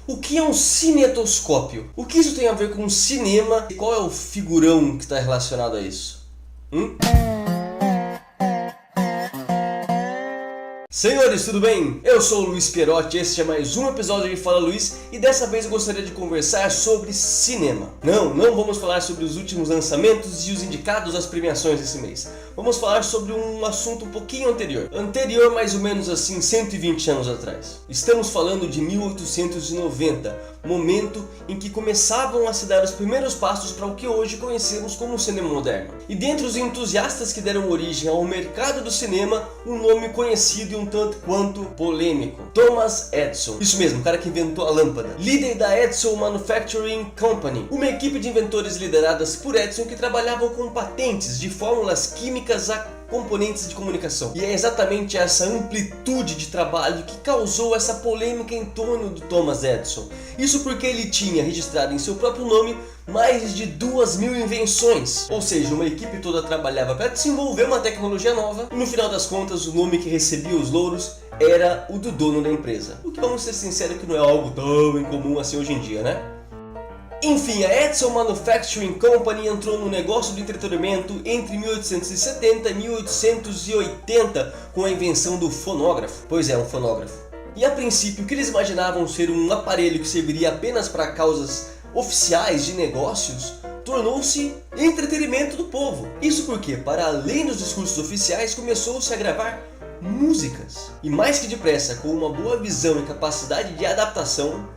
O que é um cinetoscópio? O que isso tem a ver com cinema e qual é o figurão que está relacionado a isso? Senhores, tudo bem? Eu sou o Luiz Pierotti, este é mais um episódio de Fala Luiz e dessa vez eu gostaria de conversar sobre cinema. Não vamos falar sobre os últimos lançamentos e os indicados às premiações desse mês. Vamos falar sobre um assunto um pouquinho anterior. Anterior mais ou menos assim 120 anos atrás. Estamos falando de 1890, momento em que começavam a se dar os primeiros passos para o que hoje conhecemos como cinema moderno. E dentre os entusiastas que deram origem ao mercado do cinema, um nome conhecido e um tanto quanto polêmico: Thomas Edison. Isso mesmo, o cara que inventou a lâmpada. Líder da Edison Manufacturing Company, uma equipe de inventores lideradas por Edison que trabalhavam com patentes de fórmulas químicas a componentes de comunicação. E é exatamente essa amplitude de trabalho que causou essa polêmica em torno do Thomas Edison. Isso porque ele tinha registrado em seu próprio nome mais de 2.000 invenções. Ou seja, uma equipe toda trabalhava para desenvolver uma tecnologia nova e no final das contas o nome que recebia os louros era o do dono da empresa. O que, vamos ser sinceros, que não é algo tão incomum assim hoje em dia, né? Enfim, a Edison Manufacturing Company entrou no negócio de entretenimento entre 1870 e 1880 com a invenção do fonógrafo. Pois é, um fonógrafo. E a princípio, o que eles imaginavam ser um aparelho que serviria apenas para causas oficiais de negócios, tornou-se entretenimento do povo. Isso porque, para além dos discursos oficiais, começou-se a gravar músicas. E mais que depressa, com uma boa visão e capacidade de adaptação,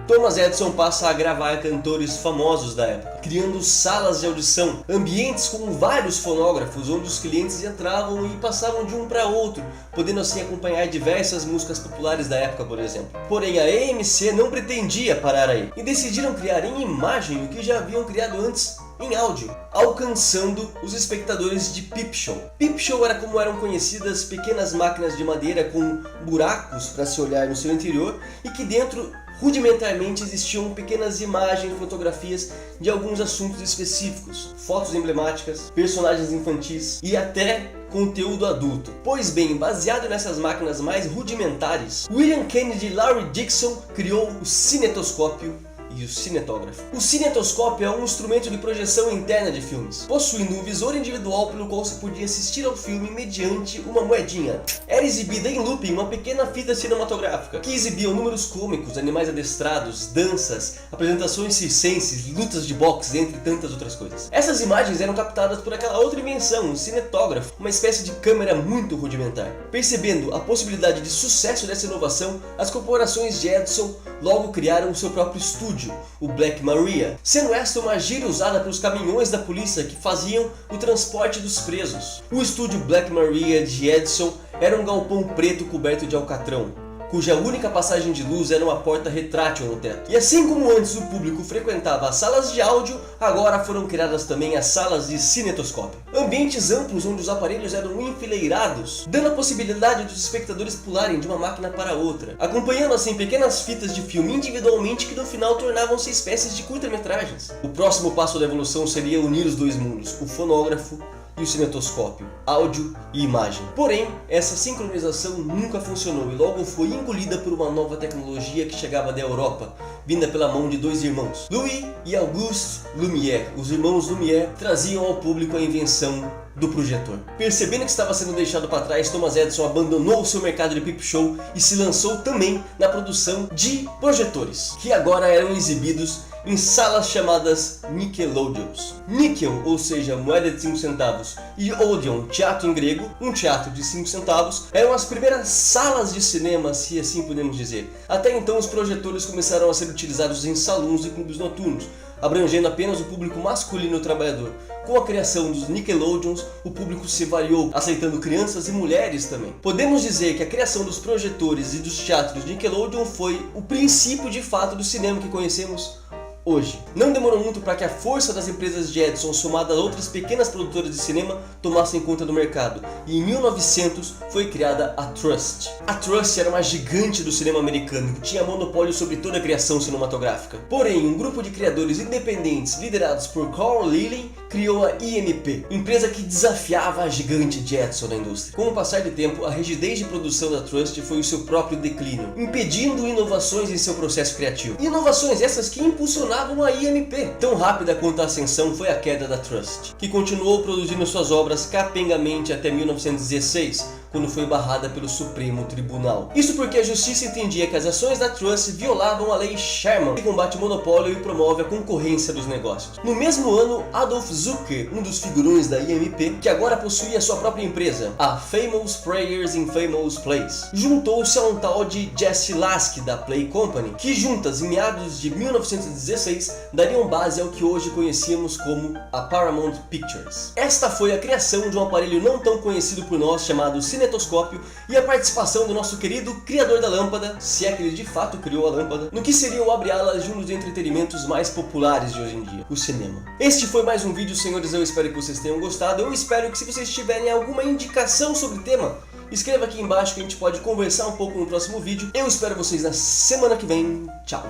Thomas Edison passa a gravar cantores famosos da época, criando salas de audição, ambientes com vários fonógrafos onde os clientes entravam e passavam de um para outro, podendo assim acompanhar diversas músicas populares da época, por exemplo. Porém, a AMC não pretendia parar aí e decidiram criar em imagem o que já haviam criado antes em áudio, alcançando os espectadores de peep show. Peep show era como eram conhecidas pequenas máquinas de madeira com buracos para se olhar no seu interior e que dentro rudimentarmente existiam pequenas imagens e fotografias de alguns assuntos específicos, fotos emblemáticas, personagens infantis e até conteúdo adulto. Pois bem, baseado nessas máquinas mais rudimentares, William Kennedy e Larry Dixon criou o cinetoscópio e o cinetógrafo. O cinetoscópio é um instrumento de projeção interna de filmes, possuindo um visor individual pelo qual se podia assistir ao filme mediante uma moedinha. Era exibida em looping uma pequena fita cinematográfica, que exibia números cômicos, animais adestrados, danças, apresentações circenses, lutas de boxe, entre tantas outras coisas. Essas imagens eram captadas por aquela outra invenção, o cinetógrafo, uma espécie de câmera muito rudimentar. Percebendo a possibilidade de sucesso dessa inovação, as corporações de Edison logo criaram o seu próprio estúdio, o Black Maria, sendo esta uma gíria usada pelos caminhões da polícia que faziam o transporte dos presos. O estúdio Black Maria de Edison era um galpão preto coberto de alcatrão, cuja única passagem de luz era uma porta retrátil no teto. E assim como antes o público frequentava as salas de áudio, agora foram criadas também as salas de cinetoscópio. Ambientes amplos onde os aparelhos eram enfileirados, dando a possibilidade dos espectadores pularem de uma máquina para outra, acompanhando assim pequenas fitas de filme individualmente que no final tornavam-se espécies de curta-metragens. O próximo passo da evolução seria unir os dois mundos, o fonógrafo e o cinetoscópio, áudio e imagem. Porém, essa sincronização nunca funcionou e logo foi engolida por uma nova tecnologia que chegava da Europa, vinda pela mão de dois irmãos, Louis e Auguste Lumière. Os irmãos Lumière traziam ao público a invenção do projetor. Percebendo que estava sendo deixado para trás, Thomas Edison abandonou o seu mercado de peep show e se lançou também na produção de projetores, que agora eram exibidos em salas chamadas Nickelodeons. Níquel, ou seja, moeda de 5 centavos, e Odeon, teatro em grego, um teatro de 5 centavos, eram as primeiras salas de cinema, se assim podemos dizer. Até então os projetores começaram a ser utilizados em salões e clubes noturnos, abrangendo apenas o público masculino trabalhador. Com a criação dos Nickelodeons, o público se variou, aceitando crianças e mulheres também. Podemos dizer que a criação dos projetores e dos teatros Nickelodeon foi o princípio de fato do cinema que conhecemos hoje. Não demorou muito para que a força das empresas de Edison, somada a outras pequenas produtoras de cinema, tomassem conta do mercado, e em 1900 foi criada a Trust. A Trust era uma gigante do cinema americano que tinha monopólio sobre toda a criação cinematográfica. Porém, um grupo de criadores independentes liderados por Carl Leland criou a IMP, empresa que desafiava a gigante de Edison na indústria. Com o passar do tempo, a rigidez de produção da Trust foi o seu próprio declínio, impedindo inovações em seu processo criativo. Inovações essas que impulsionavam a IMP. Tão rápida quanto a ascensão foi a queda da Trust, que continuou produzindo suas obras capengamente até 1916, quando foi barrada pelo Supremo Tribunal. Isso porque a justiça entendia que as ações da Trust violavam a lei Sherman, que combate o monopólio e promove a concorrência dos negócios. No mesmo ano, Adolf Zucker, um dos figurões da IMP, que agora possuía sua própria empresa, a Famous Players in Famous Plays, juntou-se a um tal de Jesse Lasky da Play Company, que juntas, em meados de 1916, dariam base ao que hoje conhecemos como a Paramount Pictures. Esta foi a criação de um aparelho não tão conhecido por nós chamado cinetoscópio e a participação do nosso querido criador da lâmpada, se é que ele de fato criou a lâmpada, no que seria o abre-alas de um dos entretenimentos mais populares de hoje em dia, o cinema. Este foi mais um vídeo, senhores, eu espero que vocês tenham gostado. Eu espero que, se vocês tiverem alguma indicação sobre o tema, escreva aqui embaixo que a gente pode conversar um pouco no próximo vídeo. Eu espero vocês na semana que vem. Tchau!